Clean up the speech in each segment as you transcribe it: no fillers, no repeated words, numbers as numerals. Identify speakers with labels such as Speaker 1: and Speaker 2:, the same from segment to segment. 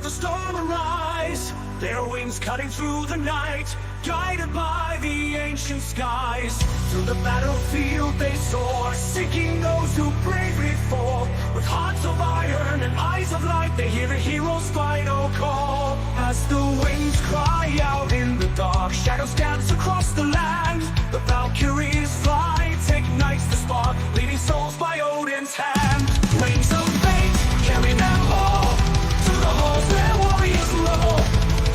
Speaker 1: the storm arise, their wings cutting through the night, guided by the ancient skies. Through the battlefield they soar, seeking those who bravely fall. With hearts of iron and eyes of light, they hear the hero's final call. As the winds cry out in the dark, shadows dance across the land. The Valkyries fly, ignites the spark, leading souls by Odin's hand. Wings of fate carry them all to the halls where warriors roll.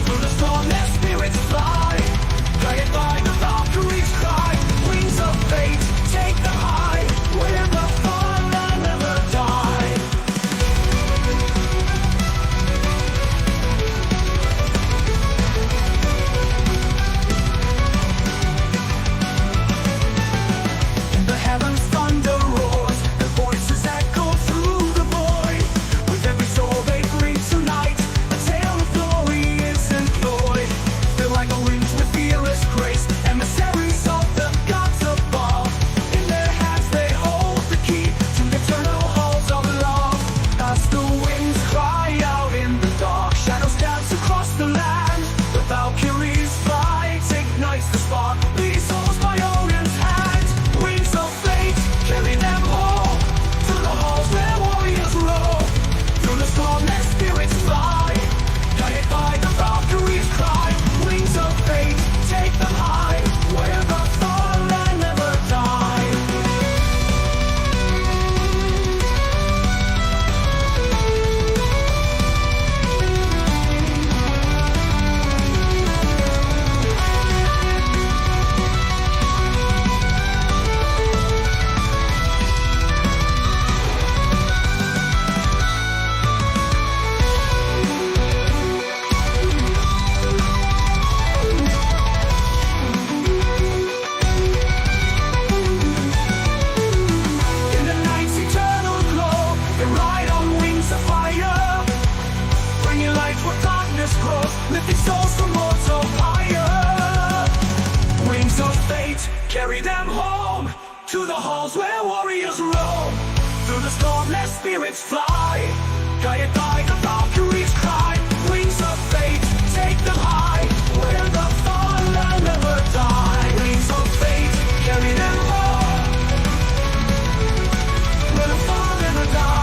Speaker 1: Through the storm their spirits fly, guided by the Valkyries' cry. Wings of fate take them high, where the fallen never die. In the heavens thunder roars, their voices echo through the void. With every soul they bring tonight, a tale of glory is employed. They're like a wings with fearless grace, emissaries of the gods above. In their hands they hold the key to the eternal halls of love. As the winds cry out in the dark, shadows dance across the land. The Valkyries fight, ignites the spark, leading souls by Odin's hand. Wings of fate carry them all to the halls where warriors roll. Through the storm their spirits fly, guided by the Valkyries' cry. Wings of fate take them high, where the fallen never die. In the night's eternal glow, they ride on wings of fire, bringing light where darkness grows, lifting souls from mortal fire. Wings of fate carry them home to the halls where warriors roam. Through the storm their spirits fly, guided by the Valkyries' cry. Wings of fate take them high, where the fallen never die. Wings of fate carry them home, where the fallen never die.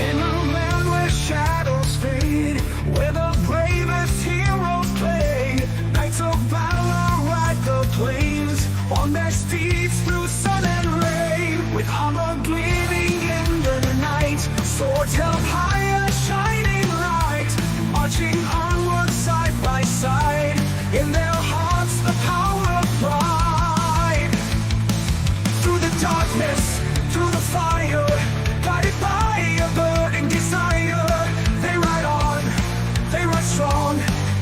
Speaker 1: In a land where shadows fade, where the bravest heroes play, knights of valor ride the plains on their steeds through sun and rain. With armor gleaming in the night, swords held high, a shining light, marching onward side by side. In their hearts the power of pride. Through the darkness, through the fire, guided by a burning desire, they ride on, they ride strong,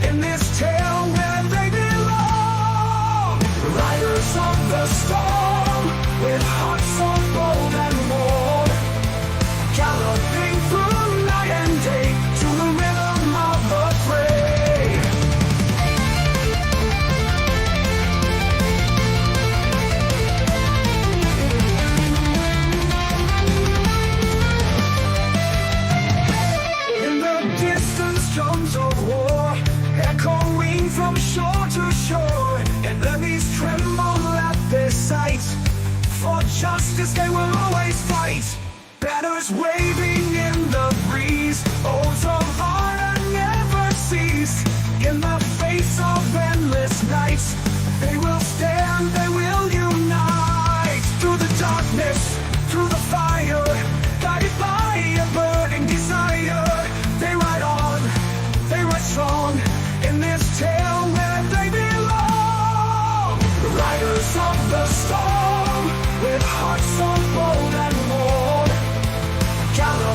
Speaker 1: in this tale where they belong. Riders of the storm, with hearts of gold and more, galloping through night and day, to the rhythm of the fray. In the distance drums of war, echoing from shore to shore, enemies tremble at their sight. For justice they will always fight. Banners waving in the breeze, oaths of honor never cease. In the face of endless nights, they will stand, they will unite. Through the darkness, through the fire, guided by a burning desire, they ride on, they ride strong, in this tale where they belong. Riders of the storm, with hearts of gold and more, galloping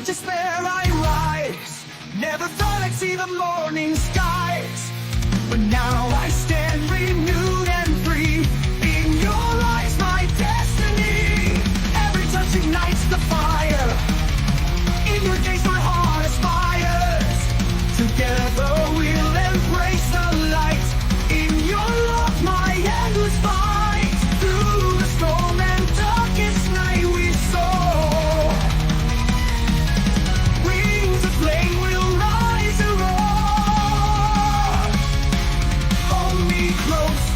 Speaker 1: without despair I rise. Never thought I'd see the morning skies, but now I stand renewed and free. In your eyes my destiny, every touch ignites the fire. In your gaze my heart aspires. Together we'll embrace the light. In your love my endless fight. Through the storm and darkest night we soar. Wings of flame will rise and roar. Hold me close,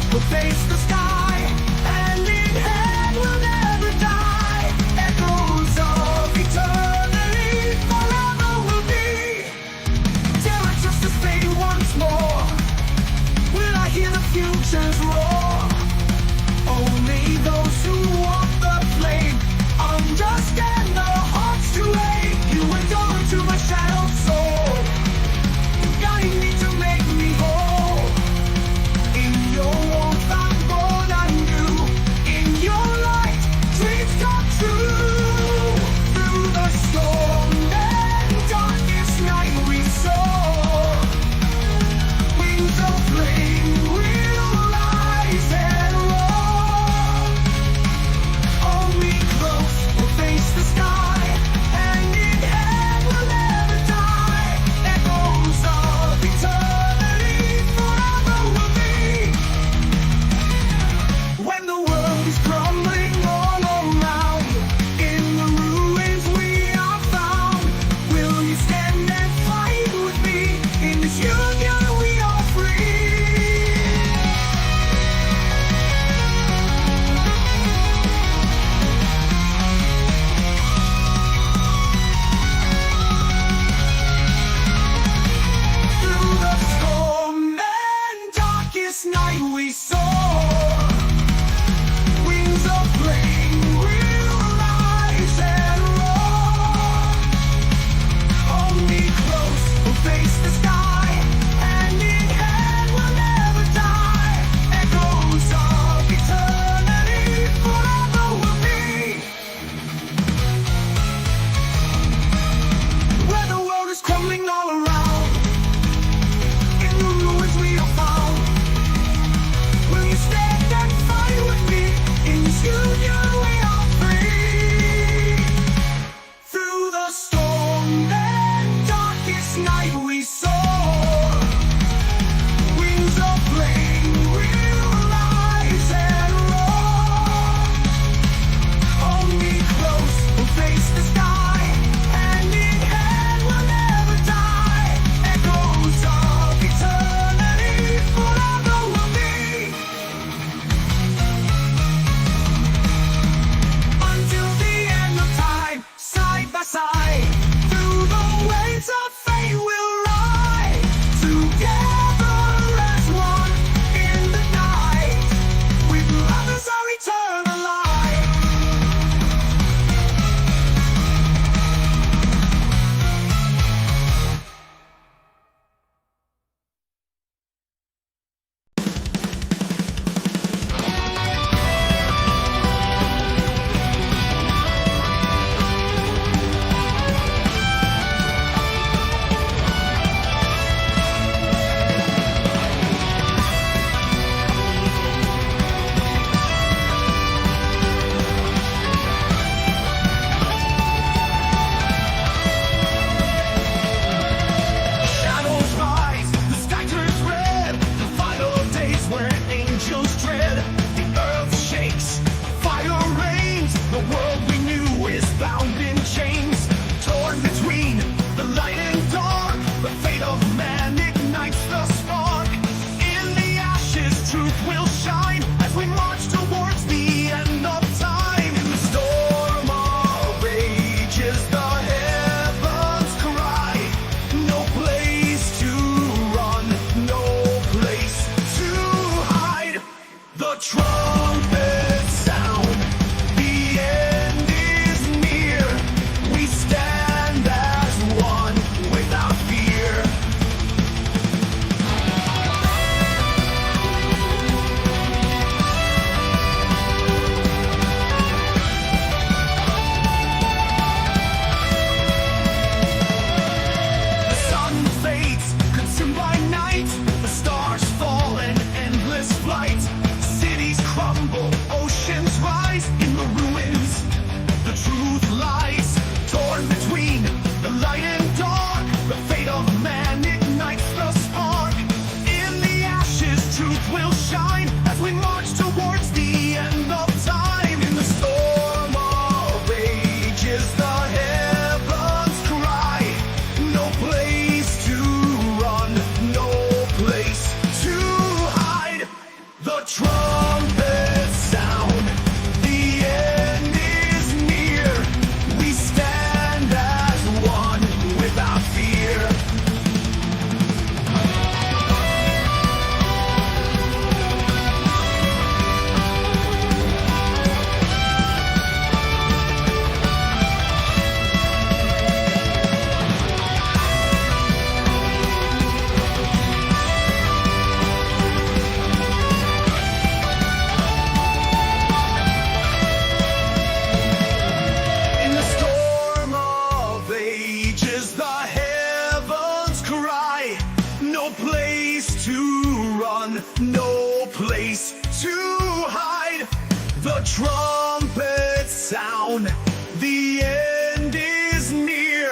Speaker 1: trumpets sound, the end is near.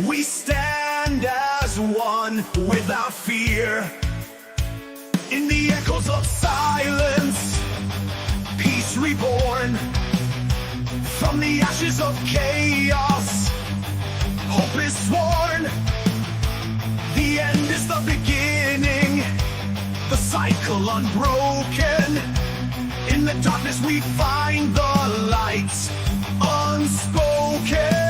Speaker 1: We stand as one without fear. In the echoes of silence, peace reborn. From the ashes of chaos, hope is sworn. The end is the beginning, the cycle unbroken. In the darkness we find the light unspoken.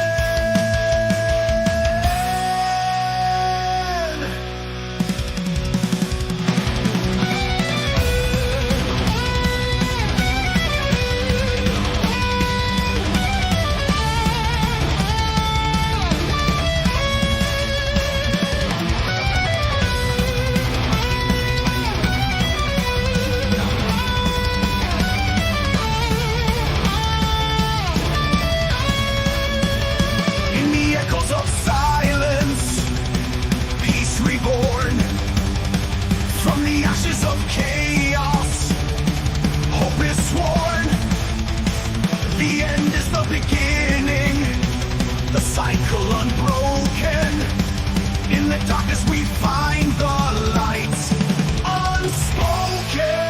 Speaker 1: Cycle unbroken. In the darkness we find the light unspoken.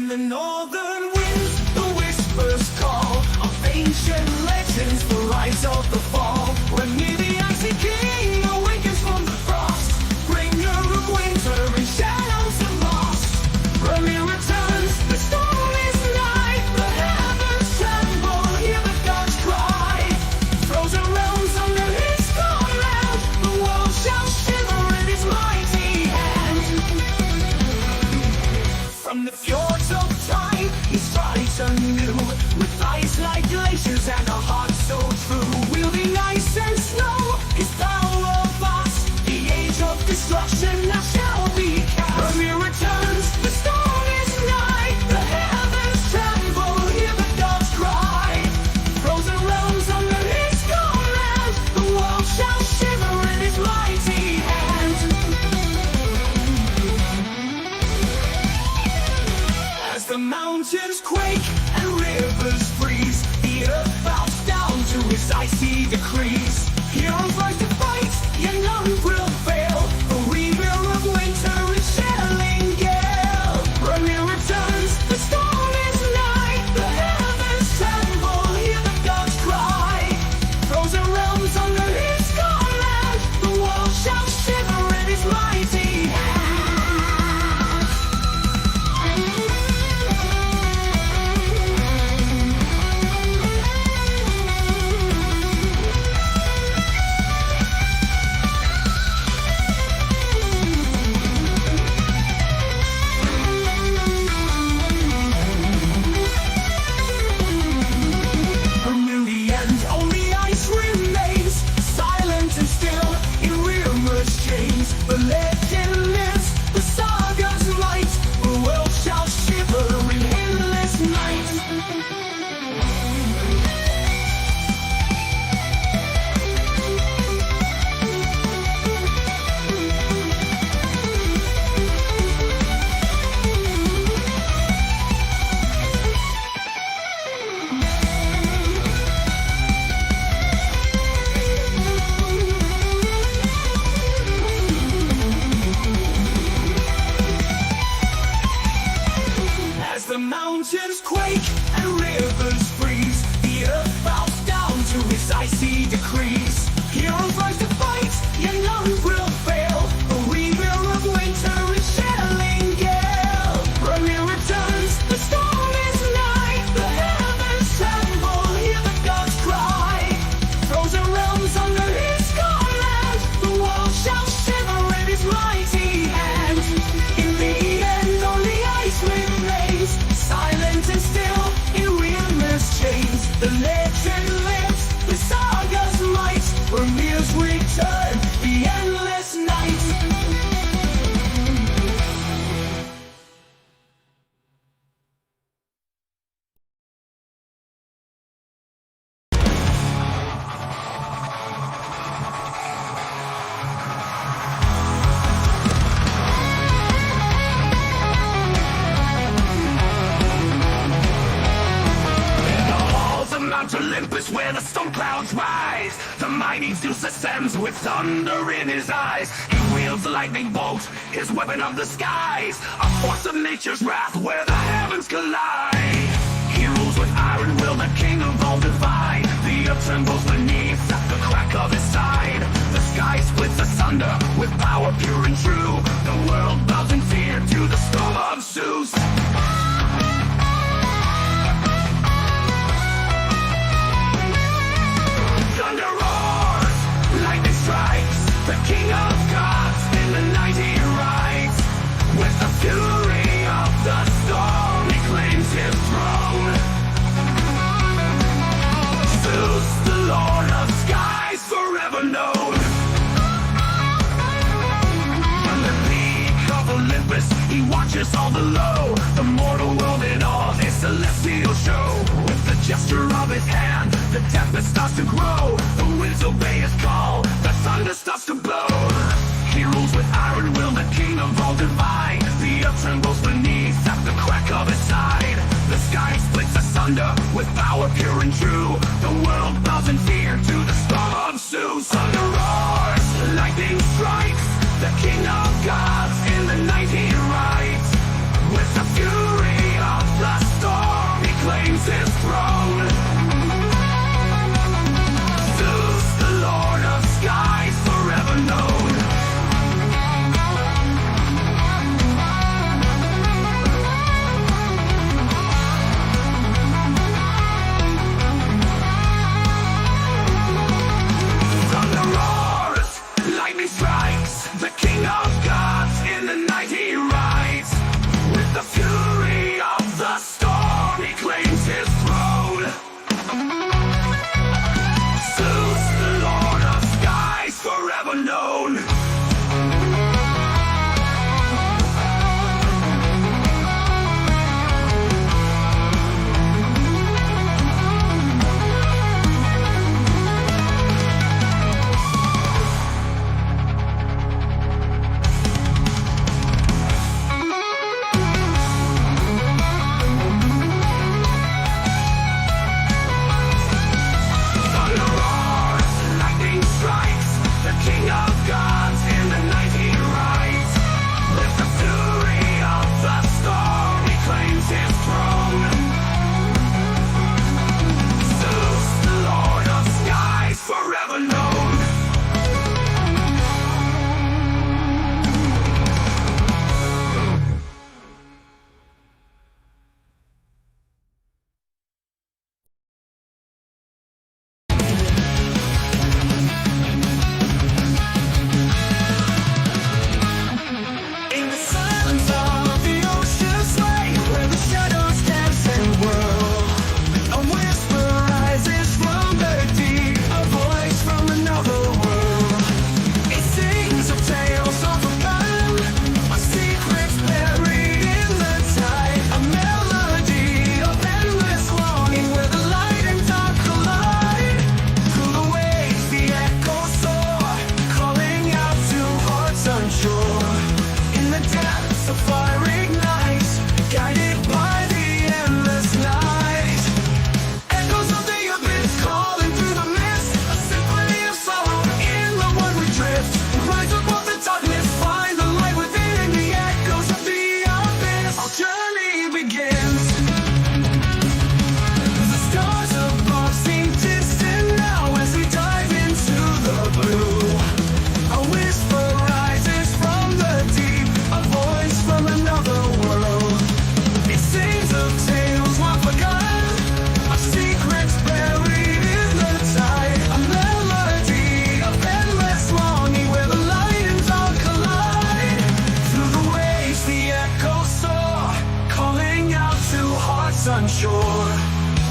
Speaker 1: The northern winds, the whispers call of ancient legends, the rise of the fall. When near the icy king awakens from the frost, bringer of winter and shadows of moss. Hrymir returns, the storm is nigh, the heavens tremble, hear the gods cry. Frozen realms under his command, the world shall shiver in his mighty hand. From the fjords of time, he strides anew, with eyes like glaciers and a heart so true. Wielding ice and snow, his power vast, the age of destruction now shall be cast. Hrymir returns, the storm is nigh, the heavens tremble, hear the gods cry. Frozen realms under his command, the world shall shiver in his mighty hand. As the mountains quake and rivers freeze, the earth bows down to his icy decrees. Heroes rise to fight, yet none will fail. The Hrymir of winter is shelling gale. Hrymir returns, the storm is nigh, the heavens tremble, hear the gods cry. Frozen realms under his command, the world shall shiver in his mighty hand. From the end, only ice remains, silent and still in Hrymir's chains. The legend lives, the saga's light, the world shall shiver in endless night. As the mountains quake and rivers freeze, the earth bows down to his icy decrees. Heroes rise to fight, yet none will fail. The Hrymir of winter is shelling gale. Hrymir returns, the storm is nigh, the heavens tremble, hear the gods cry. Frozen realms under his command, the world shall shiver in his mighty gods rise. The mighty Zeus ascends with thunder in his eyes. He wields the lightning bolt, his weapon of the skies, a force of nature's wrath where the heavens collide. He rules with iron will, the king of all divine. The earth trembles beneath at the crack of his side. The sky splits asunder with power pure and true. The world bows in fear to the storm of Zeus. Thunder roars, lightning strikes. The king of gods in the night he rides. With the fury of the storm he claims his throne. Zeus, the lord of skies, forever known. From the peak of Olympus he watches all below. The mortal world in all his celestial show. With the gesture of his hand the tempest starts to grow. The winds obey his call, the thunder starts to blow. He rules with iron will, the king of all divine. The earth trembles beneath at the crack of his side. The sky splits asunder with power pure and true. The world bows in fear to the storm of Zeus. Thunder roars, lightning strikes. The king of gods in the night he rides. With the fury of the storm he claims his throne. Zeus, the lord of skies, forever known. Strikes, the king of gods in the night he rides. With the fury of the storm he claims his throne. Zeus, the lord of skies, forever known. Shore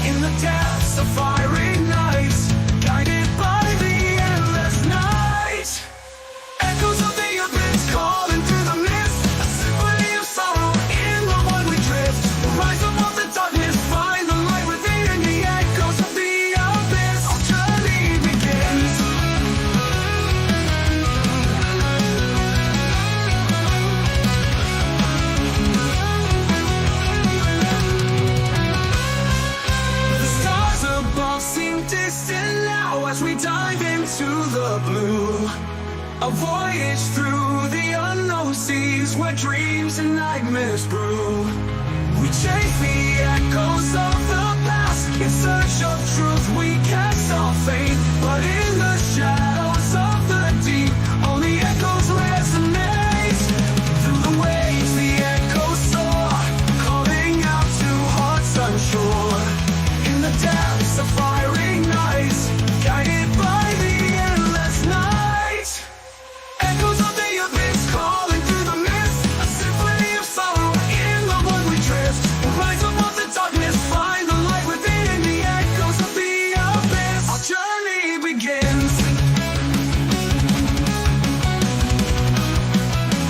Speaker 1: in the depths of fiery nights, guided by the endless night. Echoes of the abyss calling through the mist, a symphony of sorrow in the one we drift. Rise above the darkness, find the light within the echoes of the abyss. Our journey begins. Seem A voyage through the unknown seas where dreams and nightmares brew. We chase the echoes of the past, in search of truth we cast our faith. But in the shadows of the deep, only echoes resonate. Through the waves the echoes soar, calling out to hearts unsure. In the depths of fiery nights, guided by the endless night. Echoes of the abyss calling through the mist, a symphony of sorrow in the one we drift. Rise above the darkness, find the light within the echoes of the abyss. Our journey begins.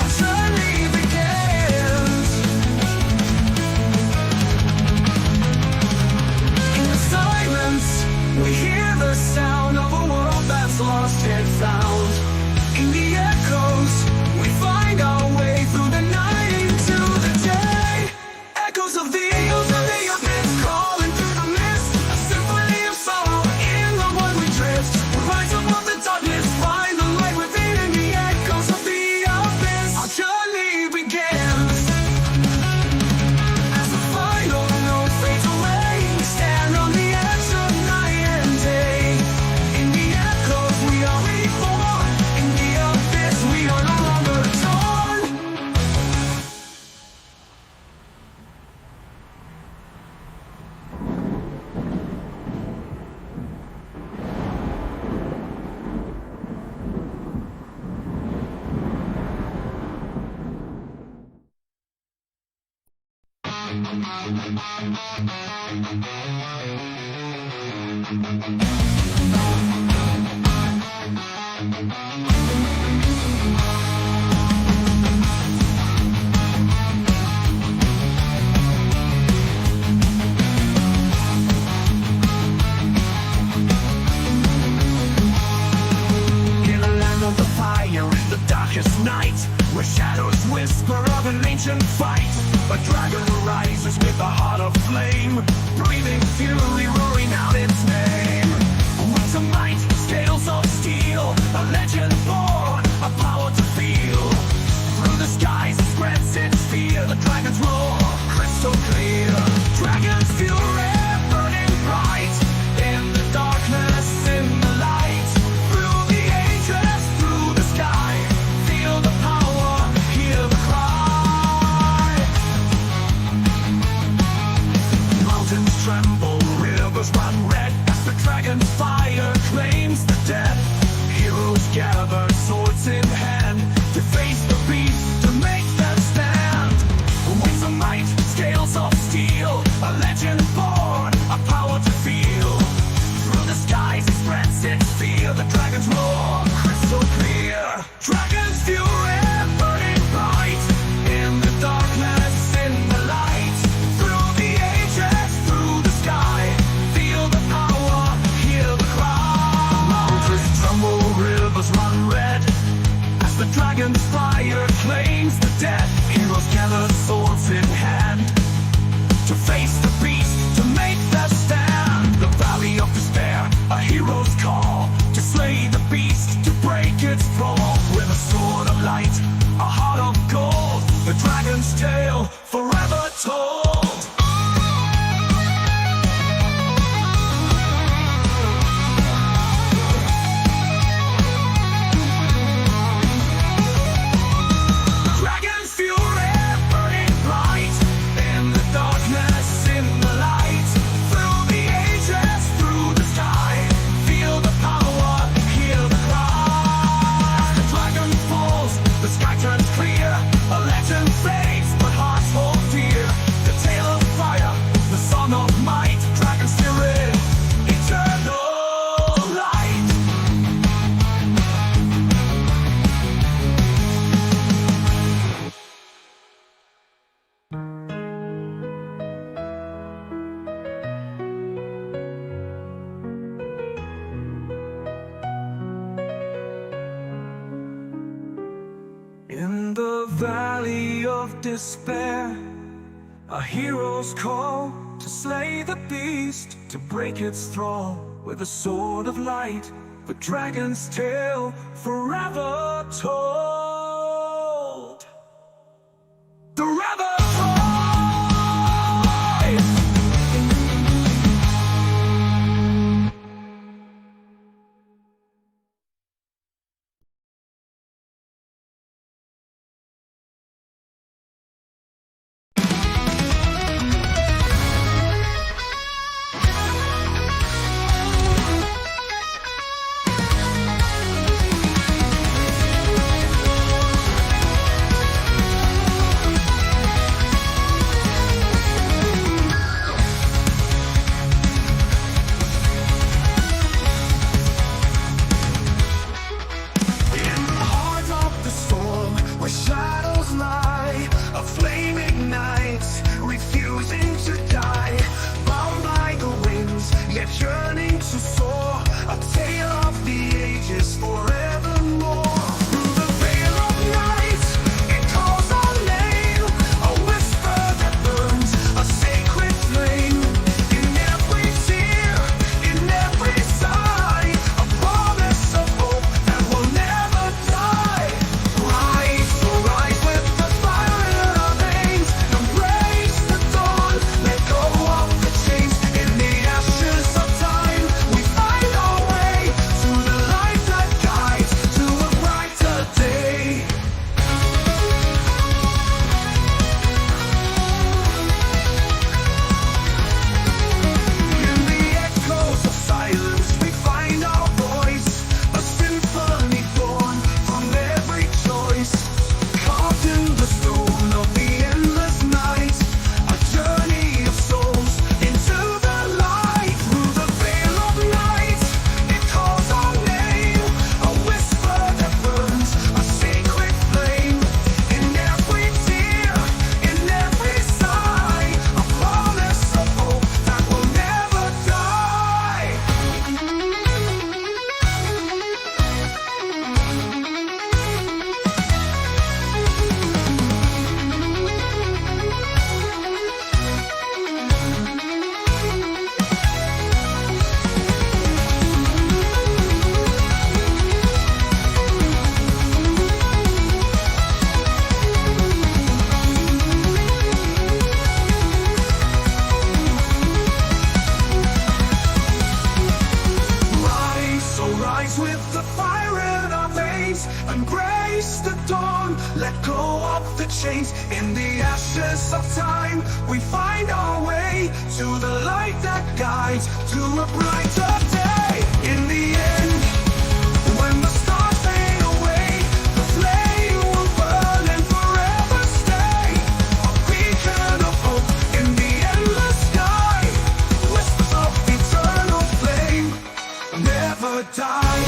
Speaker 1: Our journey begins. In the silence, we hear the sound of a world that's lost and found. In the echoes, we find our way through the night into the day. Echoes of the abyss calling through the mist, a symphony of sorrow in the one we drift. We rise above the darkness, find the light within the echoes of the abyss. Our journey begins. As the final note fades away, we stand on the edge of night and day. In the echoes we are reborn, in the abyss we are no longer torn. In a land of the fire, the darkest night, where shadows whisper of an ancient fight, a dragon rises with a heart of flame, breathing fury, roaring out its name. Wings of might, scales of steel, a legend born, a power to feel. Through the skies spreads its fear, the dragon's roar, crystal clear. Dragon's fury burning bright, in the darkness, in the light. Through the ages, through the sky, feel the power, hear the cry. Mountains tremble, rivers run red, as the dragon's fire claims the dead. Heroes gather, swords in hand, to face the beast, to make them stand. Wings of might, scales of steel, a legend born, a power to feel. Through the skies it spreads its fear, the dragon's roar, crystal clear. Dragon's fury burning bright, in the darkness, in the light. Through the ages, through the sky, feel the power, hear the cry. Mountains tremble, rivers run red, as the dragon's fire claims the dead. Heroes gather, swords in hand, to face the beast, to make their stand. The valley of despair, a hero's call, to slay the beast, to break its thrall. With a sword of light, a heart of gold, the dragon's tale forever told. Dragon's fury burning bright, in the darkness, in the light. Through the ages, through the sky, feel the power, hear the cry. The dragon falls, the sky turns clear, a legend fades, but hearts hold dear. The tale of fire, the song of might, dragon spirit, eternal light. In the valley of despair, a hero's call, to slay the beast, to break its thrall. With a sword of light, the dragon's tale forever told. The Rebel shadows lie, a flame ignites, refusing to die. Bound by the winds, yet yearning to soar, a tale of the ages forevermore. Through the veil of night, it calls our name, a whisper that burns, a sacred flame. In every tear, in every sigh, a promise of hope that will never die. Rise with the fire in our veins, embrace the dawn, let go of the chains. In the ashes of time, we find our way to the light that guides to a brighter day. In the echoes of silence, we find our voice, a symphony born from every choice. Carved in the stone of the endless night, a journey of souls into the light. Through the veil of night, it calls our name, a whisper that burns, a sacred flame. In every tear, in every sigh, a promise of hope that will never die. Rise, oh rise with the fire in our veins, embrace the dawn, let go of the chains. In the ashes of time, we find our way to the light that guides to a brighter day. In the end, when the stars fade away, the flame will burn and forever stay. A beacon of hope in the endless sky, whispers of eternal flame never die.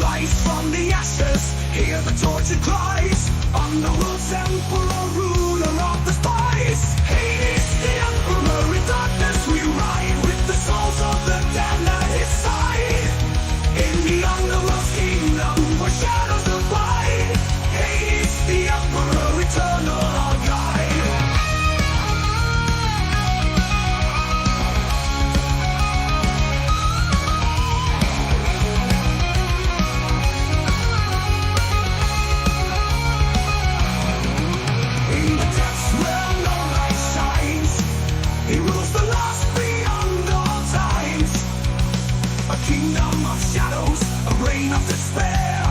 Speaker 1: Rise from the ashes, hear the tortured cries. Underworld's emperor, ruler of the spies. Hades, the emperor, in darkness we ride, with the souls of the damned at his side. In the underworld's kingdom, where shadows abide. Hades, the emperor, eternal, our guide. He rules the lost beyond all times. A kingdom of shadows, a reign of despair.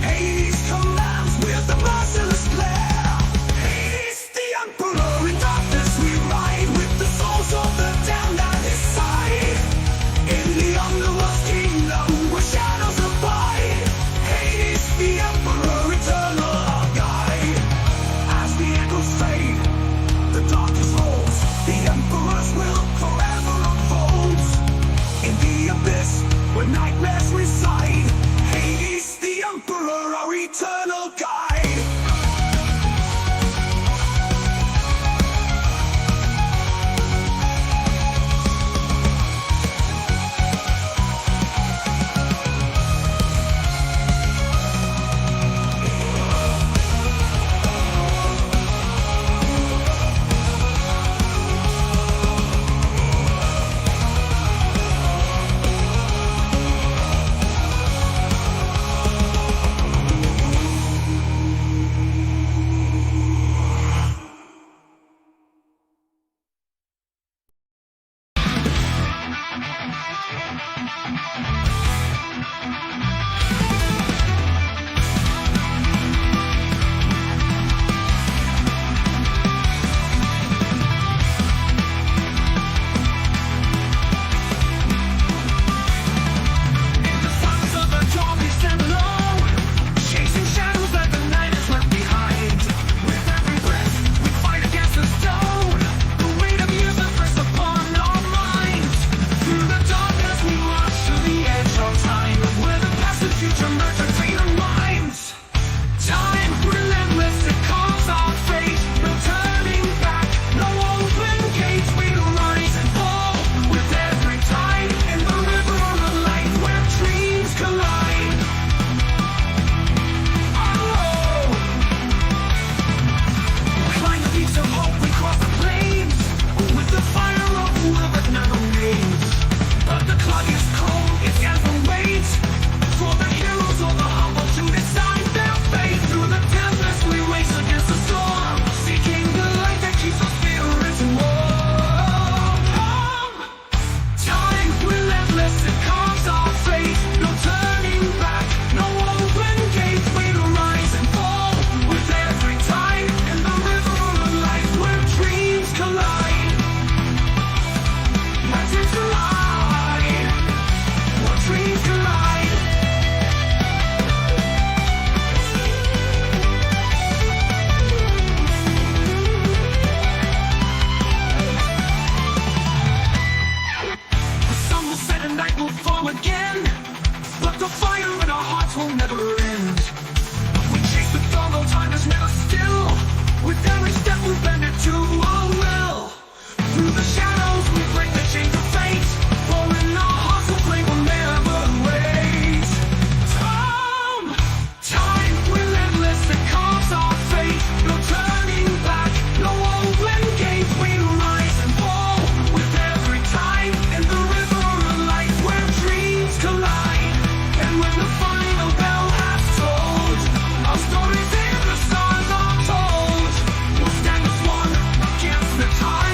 Speaker 1: Hades commands with a merciless glare. Hades, the emperor, in darkness we ride, with the souls of the damned at his side. In the underworld's kingdom, where shadows abide. Hades, the emperor, eternal, our guide. As the echoes fade, the darkness rolls. The emperor's will forever unfolds. In the abyss, where nightmares reside. Hades, the emperor, our eternal guide.
Speaker 2: The time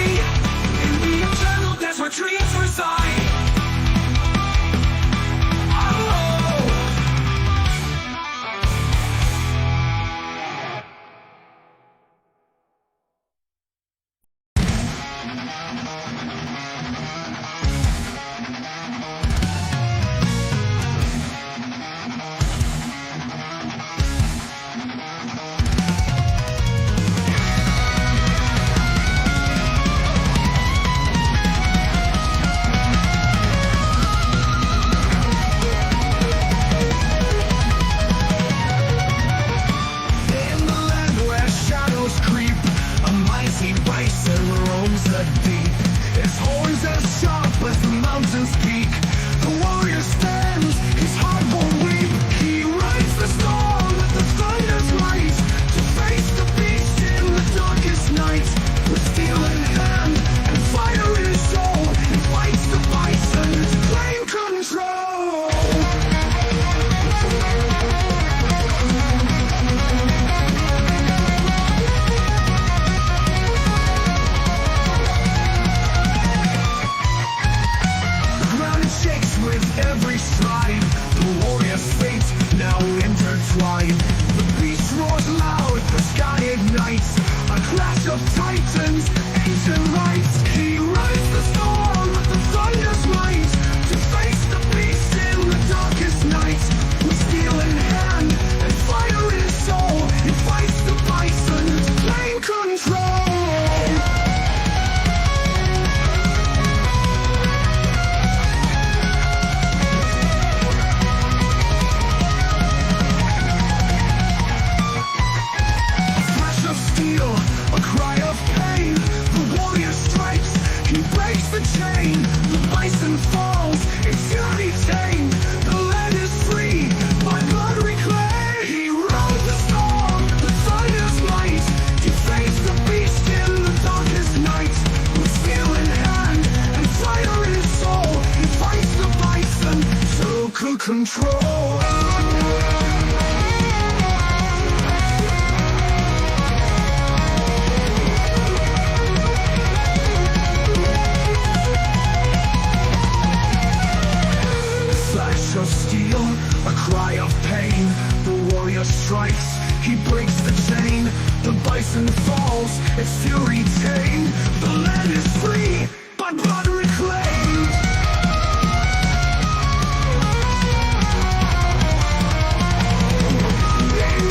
Speaker 1: Flash of steel, a cry of pain. The warrior strikes, he breaks the chain. The bison falls, its fury tamed. The land is free, by blood reclaimed.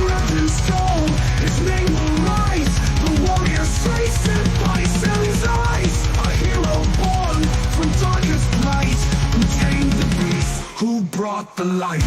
Speaker 1: Wrapped in stone, his name will rise. The warrior's face in Bison's eyes. A hero born from darkest night, who tamed the beast, who brought the light.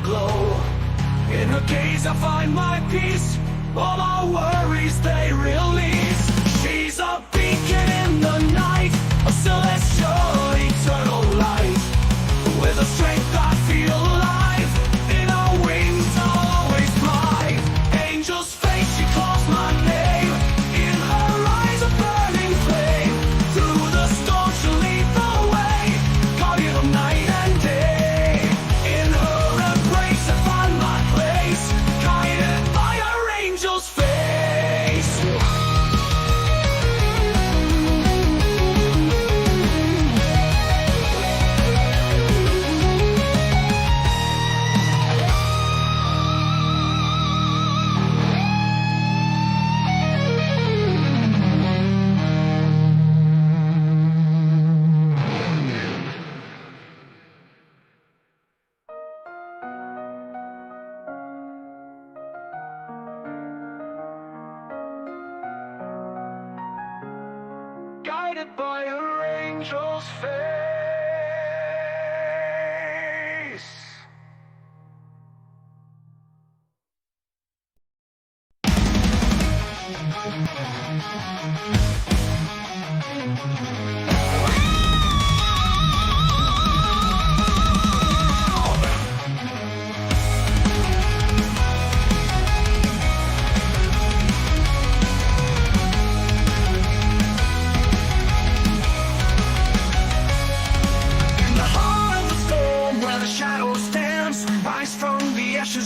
Speaker 1: aglow. In her gaze I find my peace, all my worries they release. She's a beacon in the night, a celestial eternal light. With a strength I feel alive, in her wings I'll always fly. Angel's face, she calls my name, in her eyes a burning flame. Through the storm she'll lead the way, guardian of night and day. In her embrace I find my place, guided by her angel's face. Guided by her angel's face.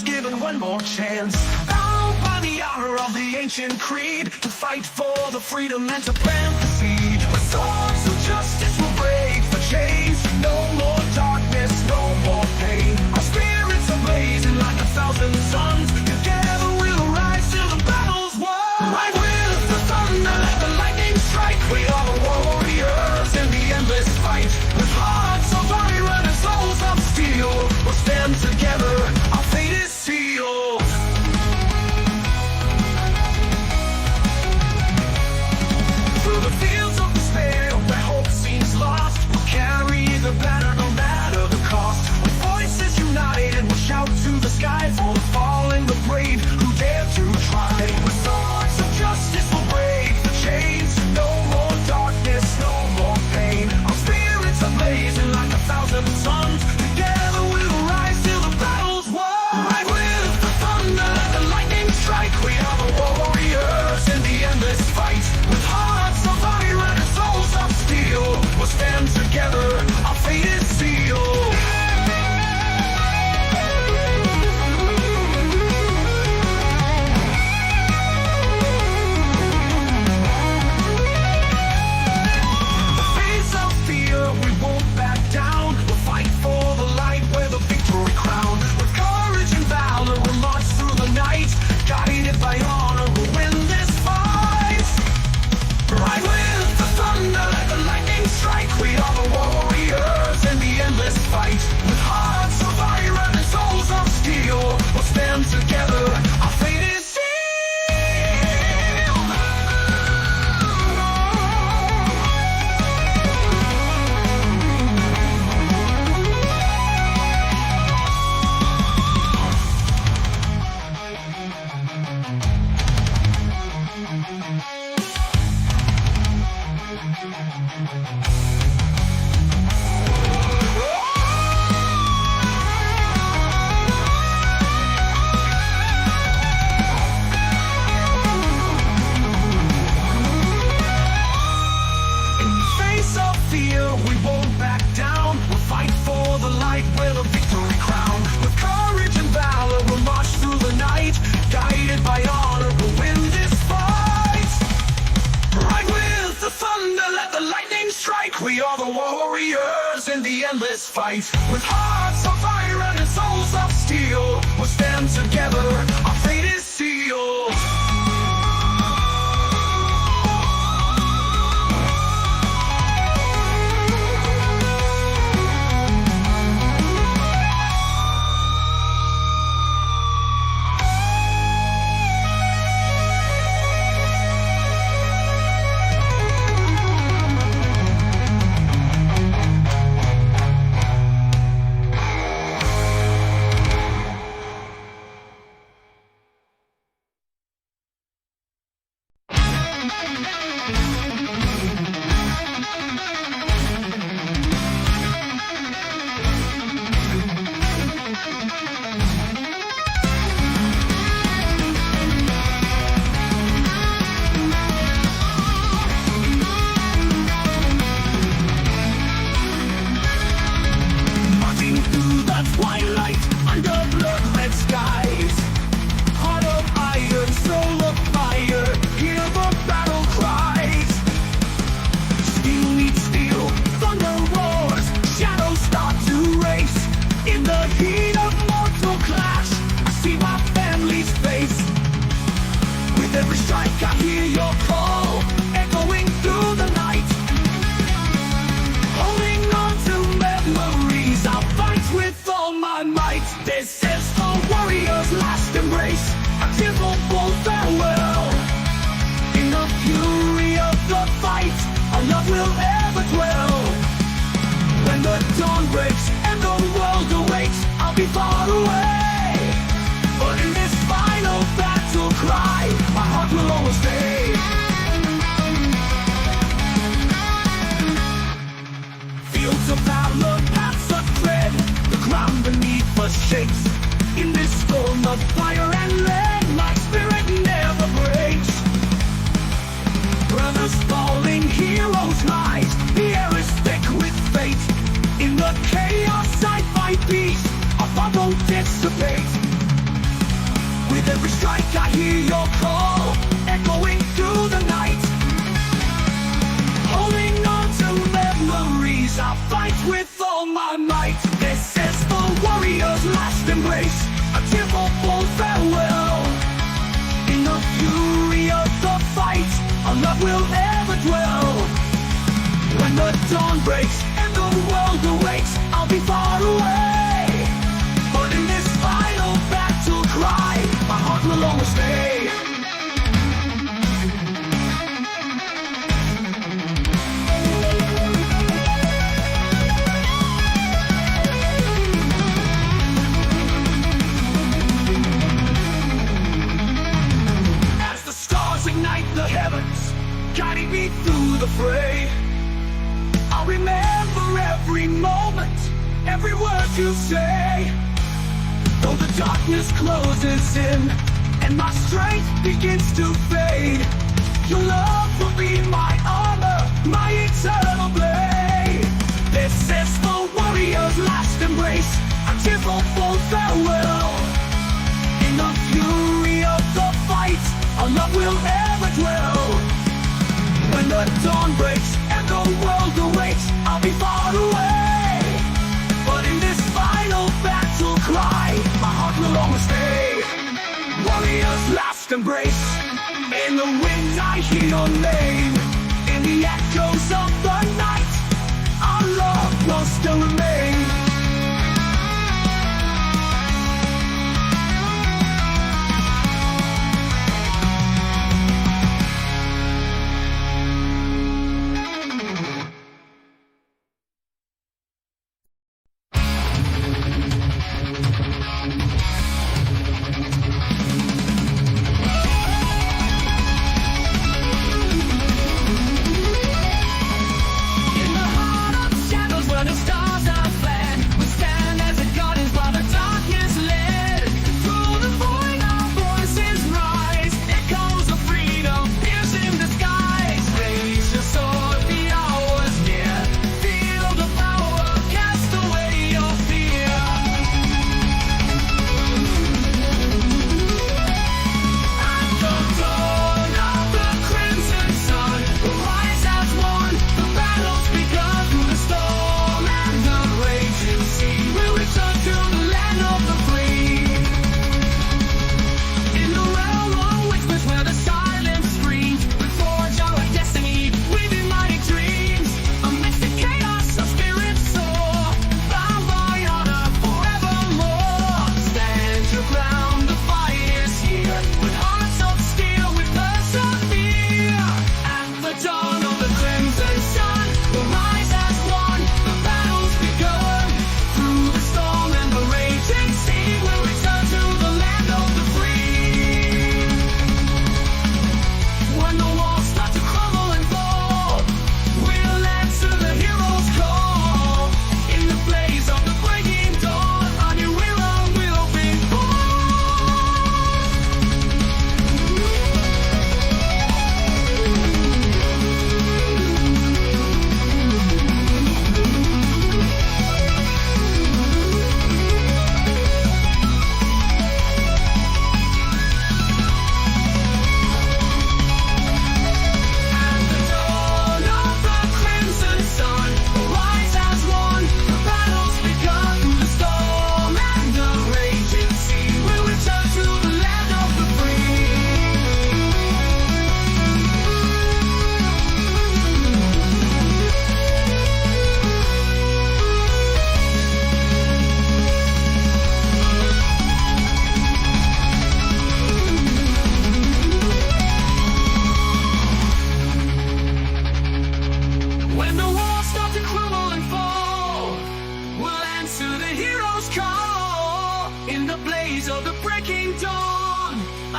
Speaker 1: Given one more chance, bound by the honor of the ancient creed, to fight for the freedom and to plant the seed. With swords of justice will break the chains. No more darkness, no more pain. Our spirits are blazing like 1,000 suns. Together we'll rise till the battle's won. Right with the thunder, let the lightning strike. We are the warriors in the endless fight. With hearts of iron and souls of steel, we'll stand together. Our fate is sealed. Through the fields of despair, where hope seems lost, we'll carry the banner no matter the cost. With voices united, we'll shout to the sky for the fallen, the brave who dare to try. With swords of justice, we'll break the chains. No more darkness, no more pain. Our spirits are blazing like 1,000 suns. Together we'll rise till the battle's won. Right with the thunder, let the lightning strike. We are the warriors in the endless fight. With hearts of iron and souls of steel, we'll stand together. Our fate is sealed. The face of fear, we won't back down. We'll fight for the light where the victory crowned. With courage and valor, we'll march through the night. Guided by honor, we'll win this fight. Right with the thunder, let the lightning strike. We are the warriors in the endless fight. With hearts of iron and souls of steel, we'll stand together. Our fate is sealed. In the face of fear, we won't back down. We'll fight for the light where the victory crowned. With courage and valor, we'll march through the night. Guided by honor, we'll win this fight. Right with the thunder, let the lightning strike. We are the warriors in the endless fight. With hearts of iron and souls of steel, we'll stand together. Our fate is sealed. dawn breaks and the world awaits, I'll be far away. But in this final battle cry, my heart will always stay. Fields of valor, paths of tread, the ground beneath us shakes. In this storm of fire and lead, my spirit never breaks. Brothers falling, heroes rise, the air is thick with fate. In the chaos I find peace, our thought won't dissipate. With every strike I hear your call, echoing through the night. Holding on to memories, I'll fight with all my might. This is the warrior's last embrace, a tearful full farewell. In the fury of the fight, our love will ever dwell. When the dawn breaks and the world awaits, I'll be far away. But in this final battle cry, my heart will always stay. As the stars ignite the heavens, guiding me through the fray, I'll remember every moment, every word you say. Though the darkness closes in and my strength begins to fade, your love will be my armor, my eternal blade. This is the warrior's last embrace, a tearful full farewell. In the fury of the fight, our love will ever dwell. When the dawn breaks and the world awaits, I'll be far away. But in this final battle cry, my heart will always stay. Warrior's last embrace, in the wind I hear your name. In the echoes of the night, our love will still remain. In the heart of shadows where the stars are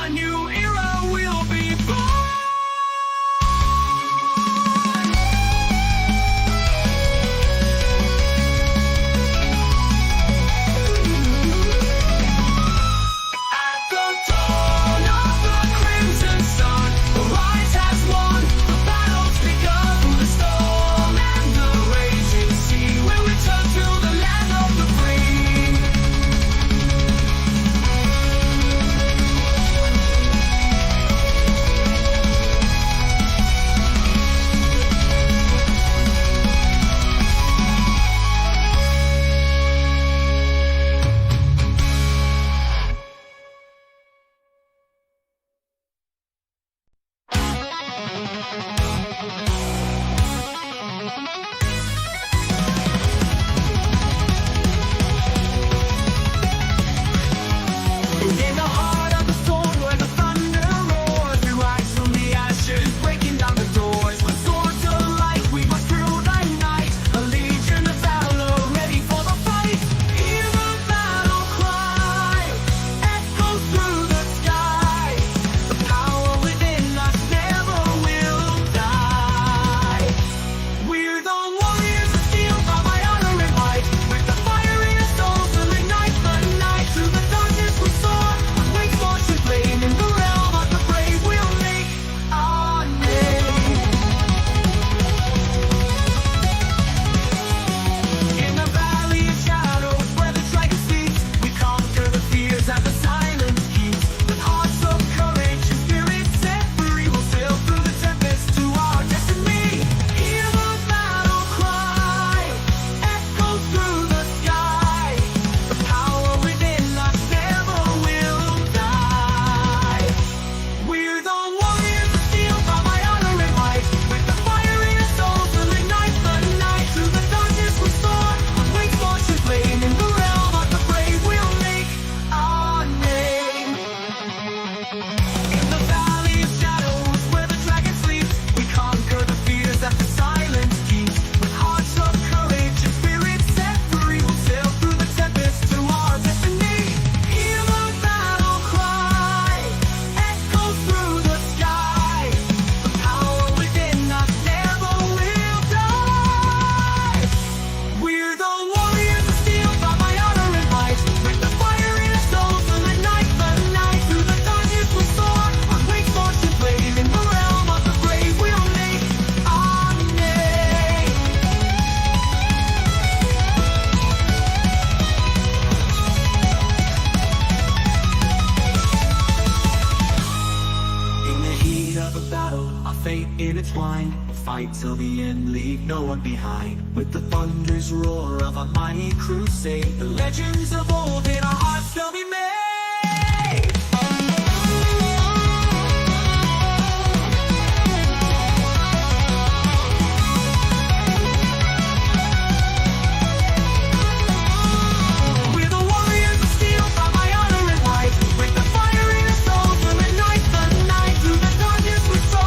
Speaker 1: a new era will be born.
Speaker 2: Intertwined, fight till the end, leave no one behind. With the thunder's roar of a mighty crusade, the legends of old in our hearts shall be made. We're the warriors of steel, by my honor and white. With the fire in our souls, we'll ignite the night. Through the darkness we soar.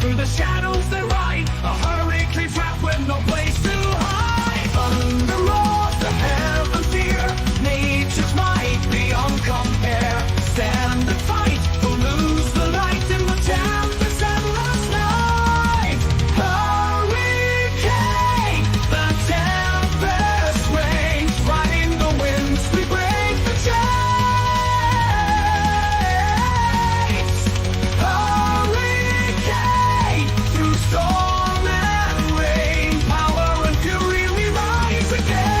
Speaker 1: Through the shadows they ride, a hurricane trapped with no place to hide. Thunder roars, the heavens hear, nature's might beyond compare. Stand and fight, or lose the light in the tempest endless night. Hurricane, the tempest reigns, riding the winds, we break the chains. Hurricane, through storm and rain, power and fury we rise again.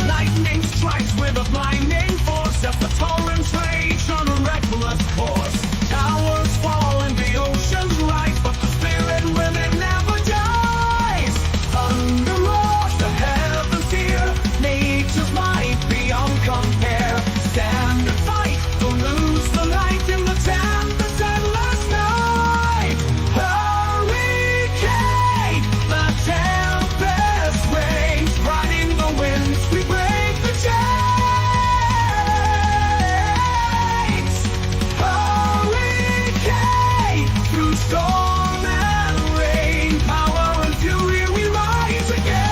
Speaker 1: Lightning strikes with a blinding force as the torrents rage on a reckless course. Towers fall and the oceans rise, but the spirit within never dies. Thunder roars, the heavens hear, nature's might beyond compare. Stand and fight, don't lose the light in the tempest endless night. Hurricane, the tempest reigns, riding the winds, we break the chains. Hurricane, through storm and rain, power and fury we rise again.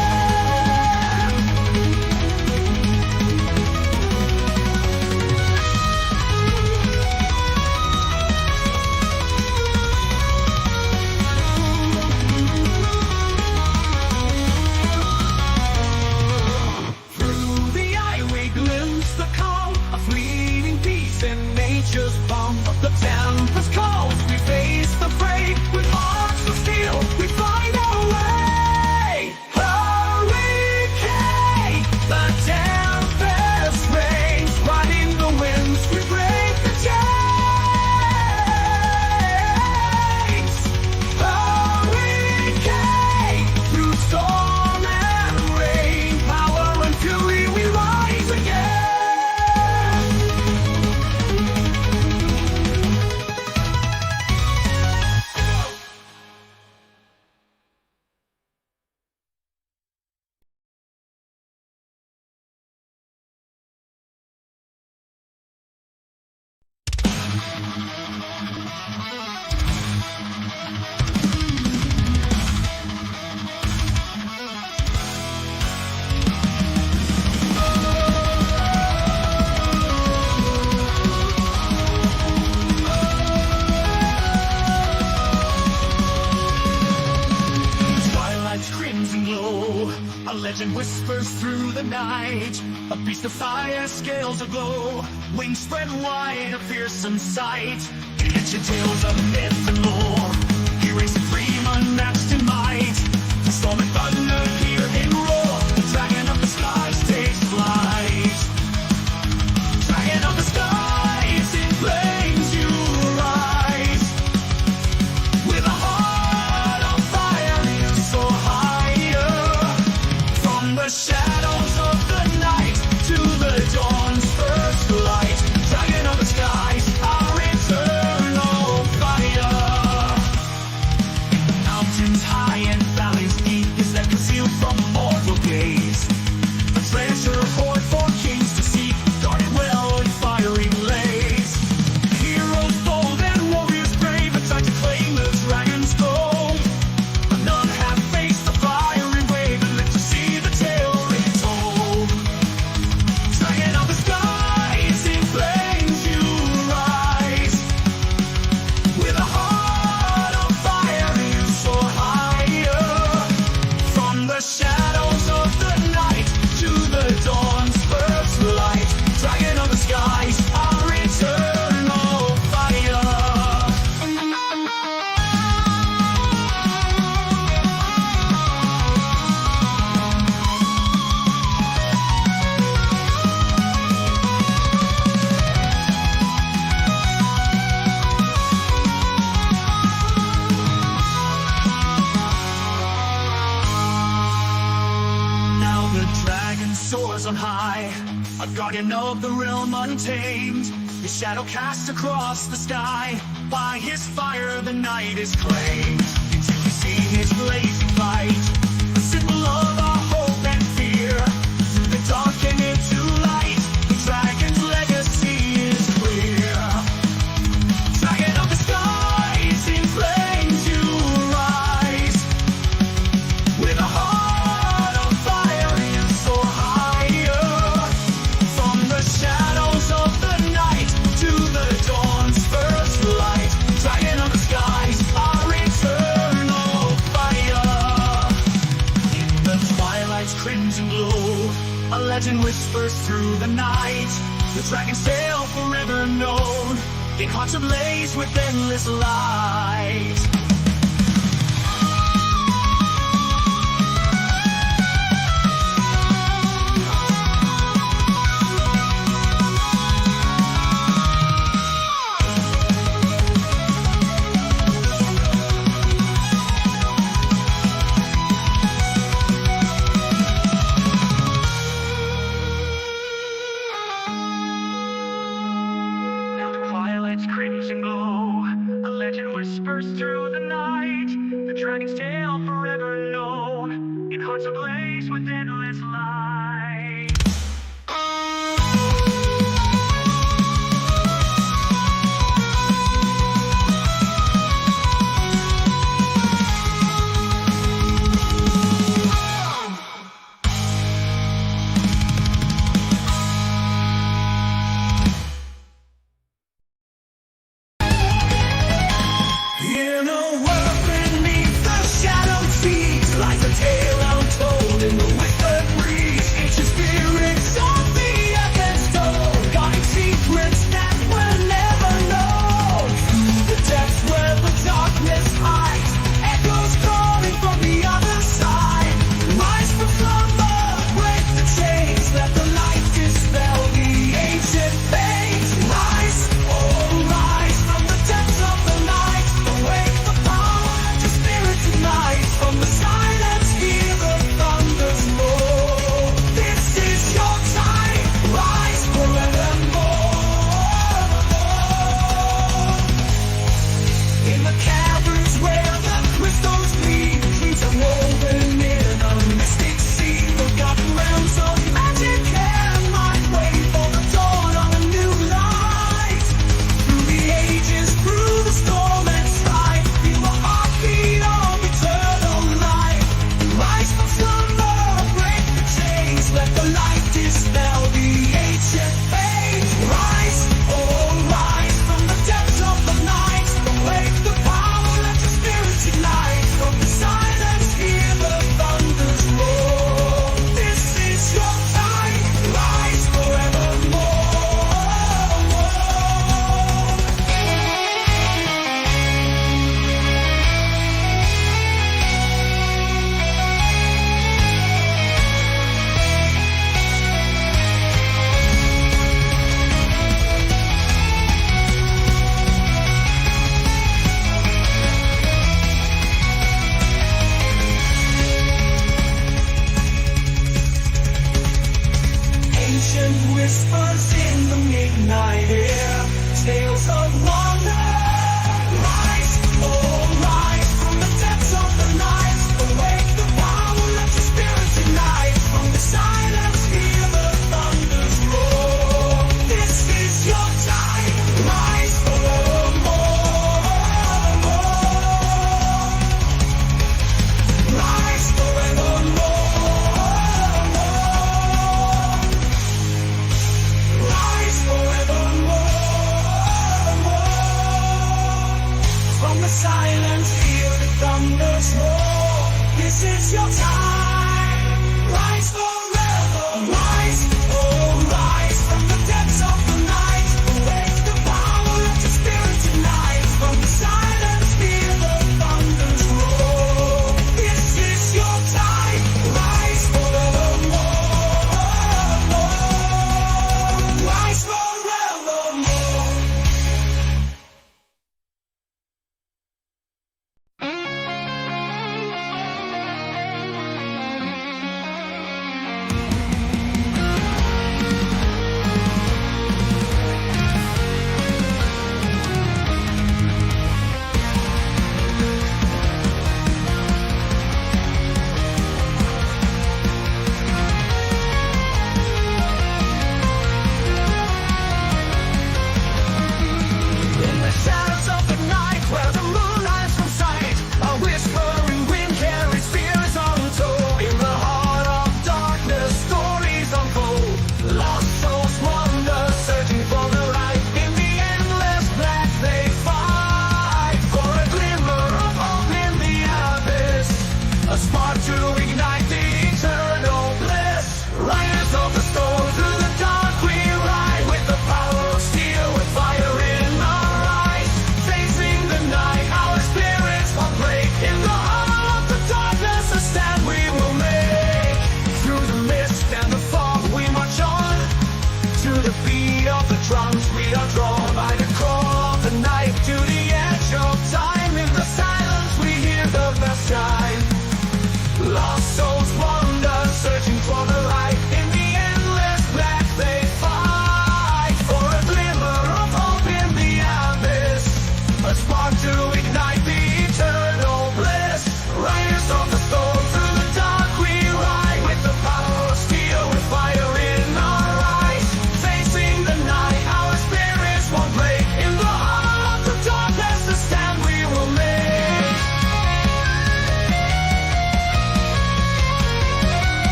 Speaker 1: Through the highway glimpse the calm, a fleeting peace in nature's palm. The tempest calls, we face the fray, with hearts of steel, we find our way. Hurricane, the tempest reigns, riding the winds, we break the chains. Hurricane, through storm and rain, power and fury we rise again. Twilight's crimson glow, a legend whispers through the night. A beast of fire, scales aglow, wings spread wide, a fearsome sight. Ancient tales of myth and lore, heroes supreme, unmatched in might. The storm and thunder hear him roar, the dragon of the skies takes flight. Dragon of the skies, in flames you rise. With a heart on fire, you soar higher. From the shadows of the night to the dawn's first light. Dragon of the skies, our eternal fire. Mountains high and valleys deep, is that concealed from mortal gaze. A treasure hoard for kings to seek, guarded well in fiery blaze. Heroes bold and warriors brave, have tried to claim the dragon's gold. But none have faced the fiery wave and lived to see the tale retold. Dragon of the skies, in flames you rise. With a heart on fire, you soar higher. From the shadows of the night to the dawn's first light. Dragon of the skies, our eternal fire. Now the dragon soars on high, a guardian of the realm untamed. His shadow cast across the sky, by his fire the night is claimed. Until you see his blazing light, a symbol of our hope and fear. Through the dark and into light, the dragon's legacy is clear.
Speaker 2: legend whispers through the night. The dragon's tale forever known, in hearts ablaze with endless light.
Speaker 1: Crimson glow, a legend whispers through the night. The dragon's tale forever known, in hearts ablaze with endless light. In a world beneath the shadowed seas lies a tale untold in the whispered breeze.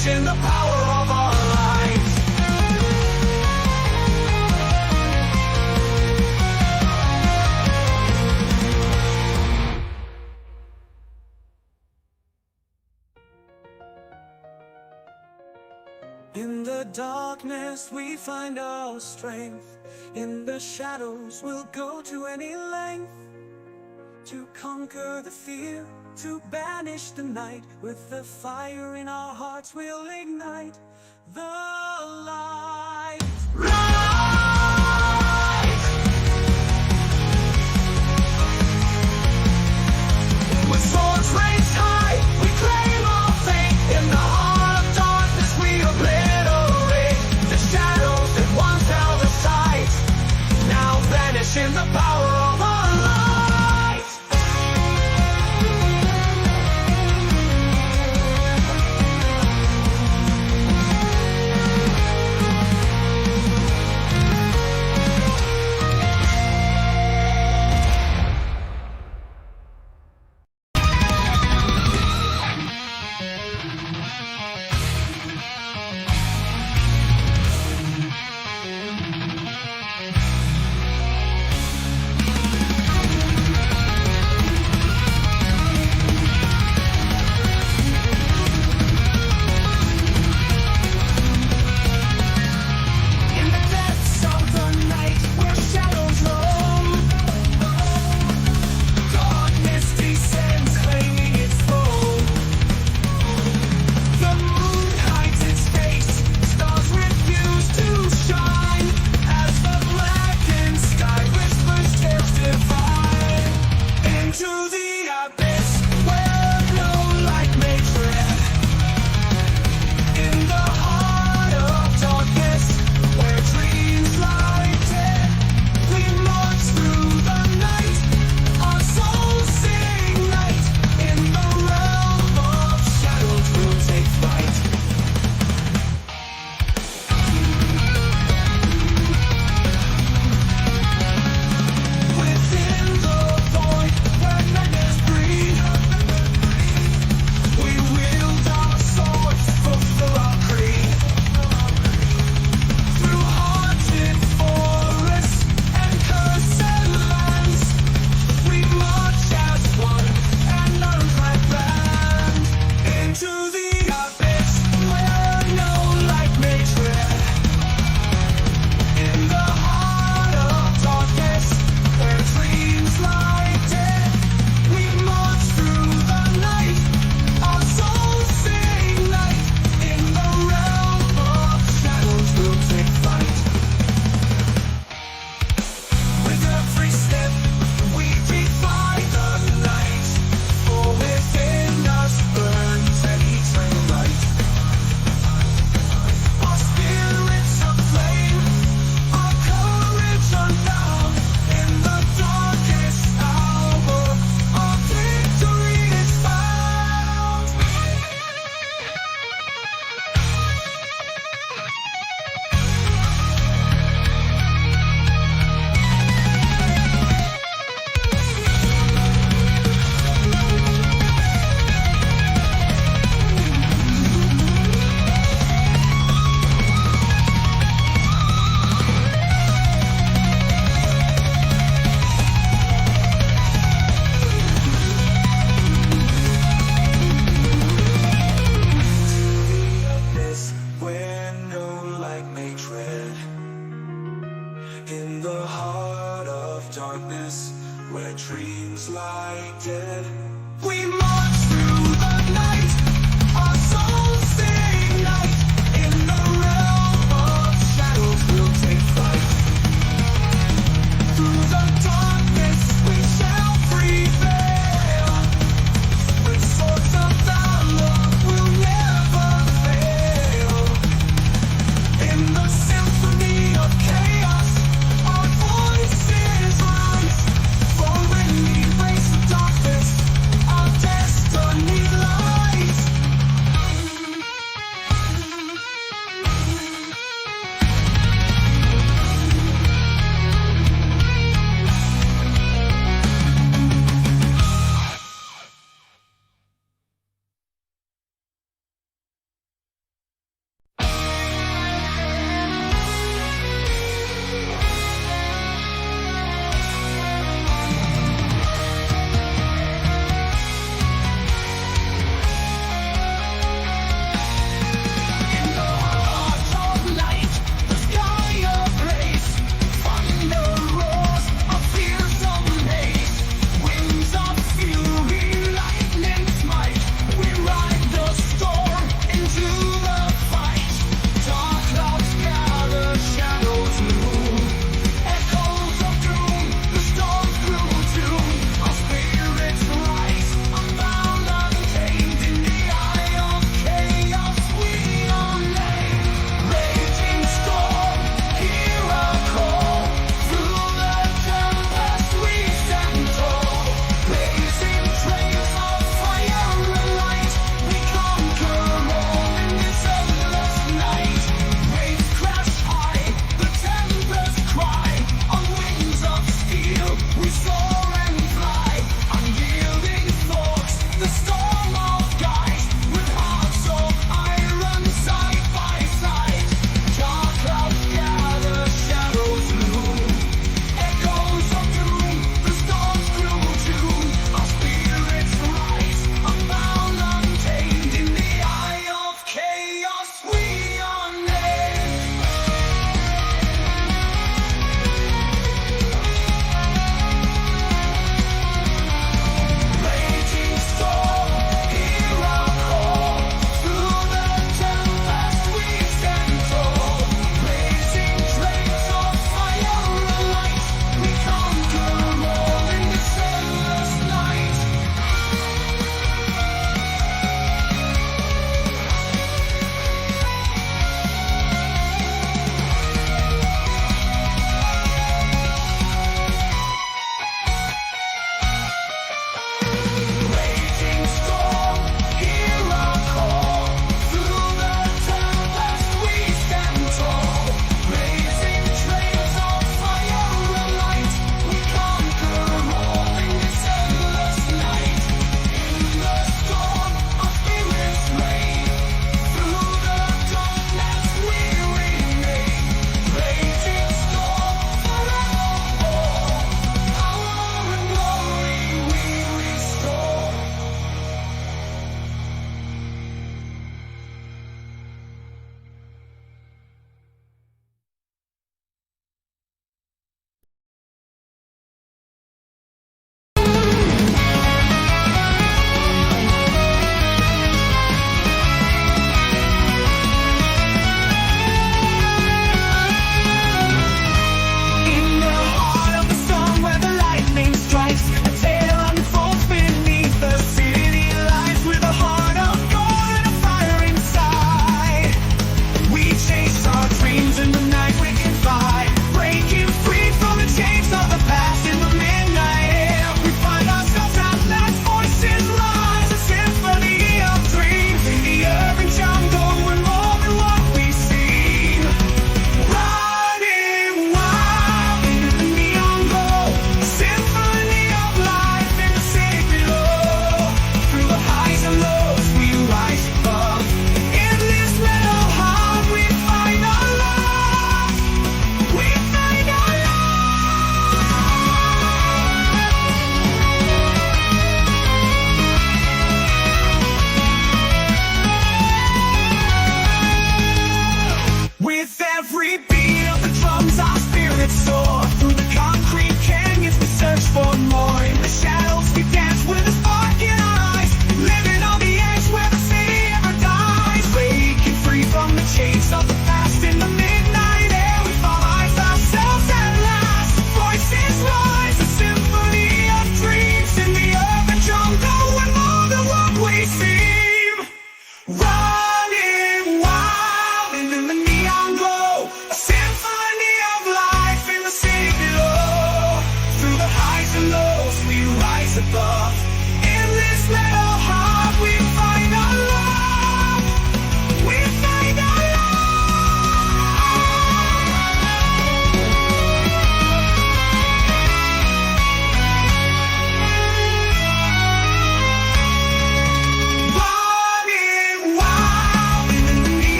Speaker 1: vanish in the power of our light. In the darkness we find our strength. In the shadows we'll go to any length to conquer the fear, to banish the night. With the fire in our hearts we'll ignite the light. With swords raised high, we claim our fate. In the heart of darkness we obliterate the shadows that once held us tight, now vanish in the power of our light.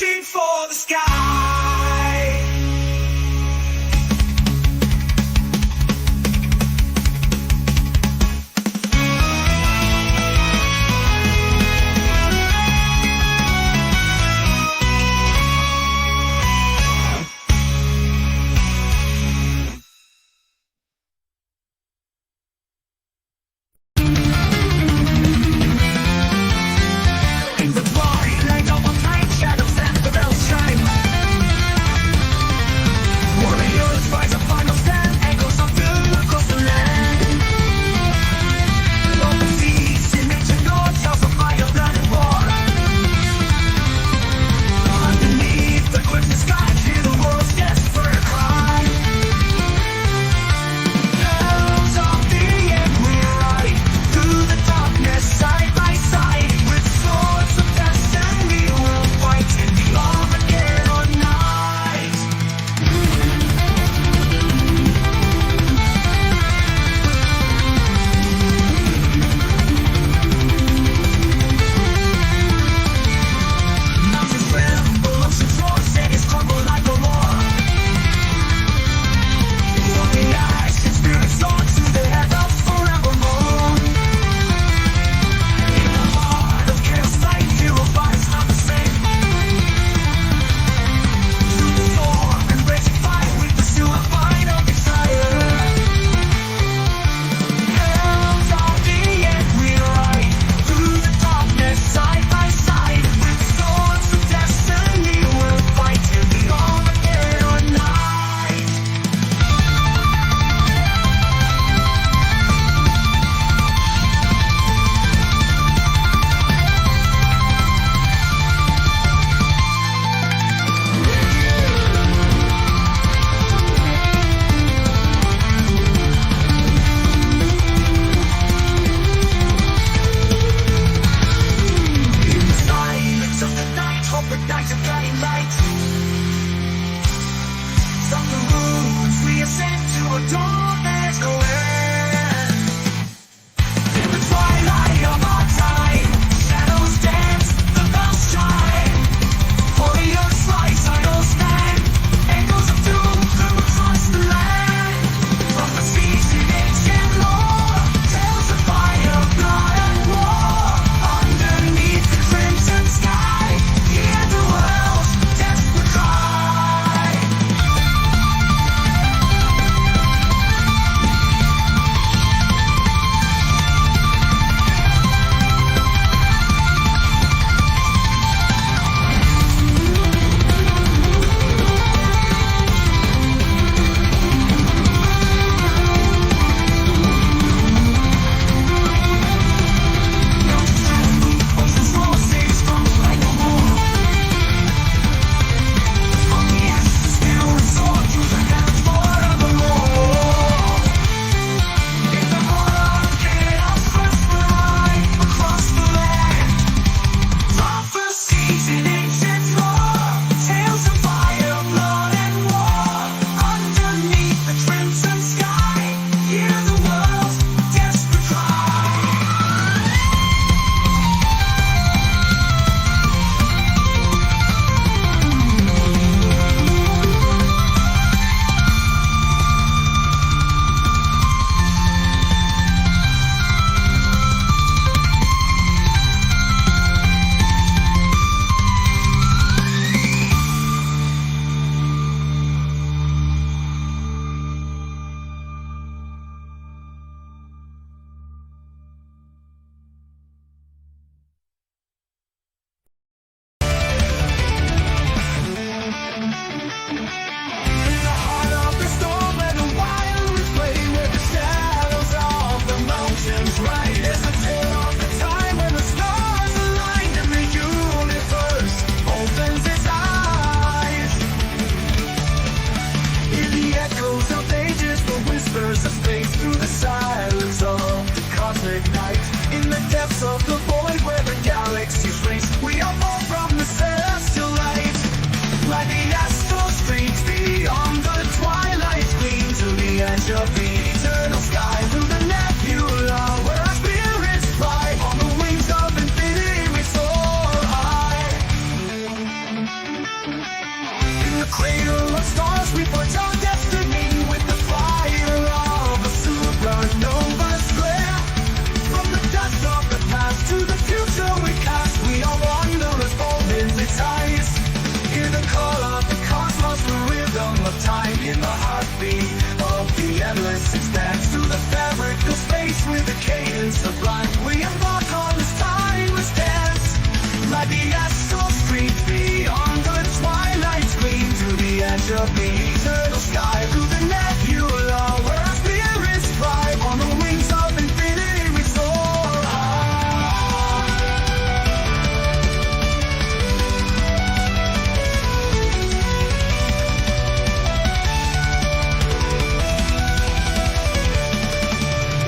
Speaker 1: reaching for the sky. In the twilight of a night, shadows and the bells chime. edge of the eternal sky. Through the nebula where our spirits fly, on the wings of infinity we soar high.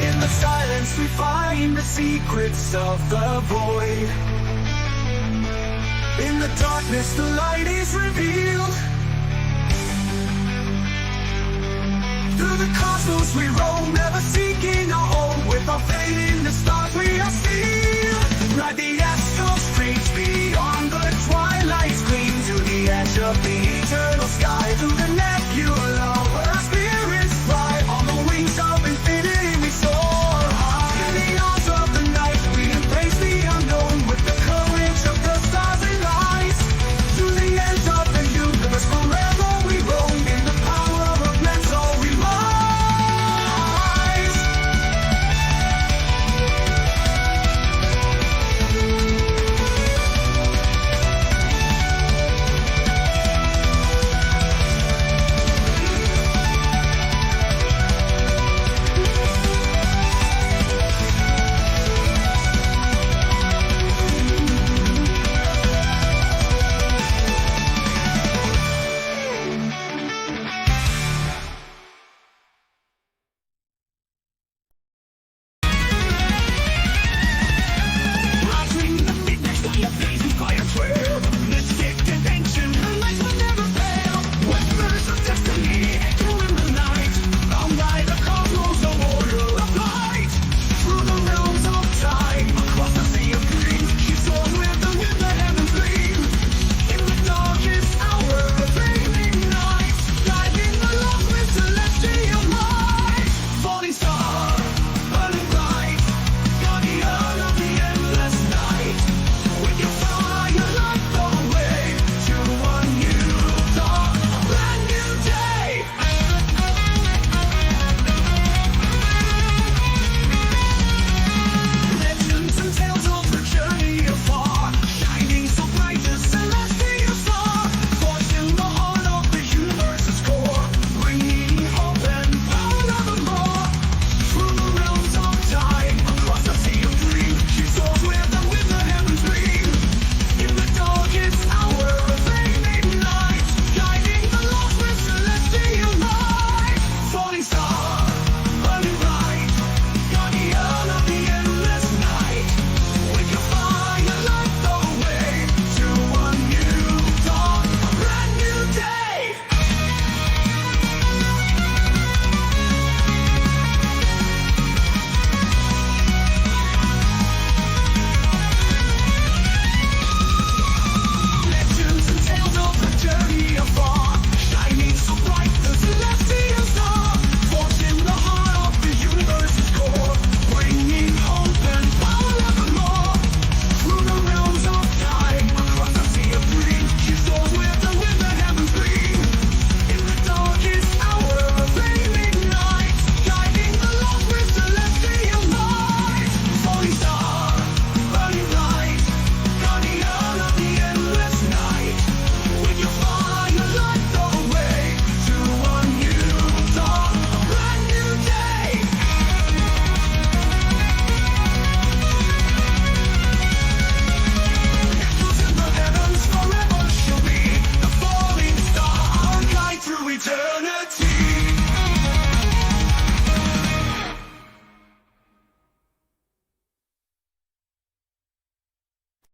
Speaker 1: In the silence we find the secrets of the void. In the darkness the light is revealed. Through the cosmos we roam, never seeking a home. With our fate in the stars we are sealed. Ride the astral streets beyond the twilight's gleam, to the edge of the eternal sky. Through the nebula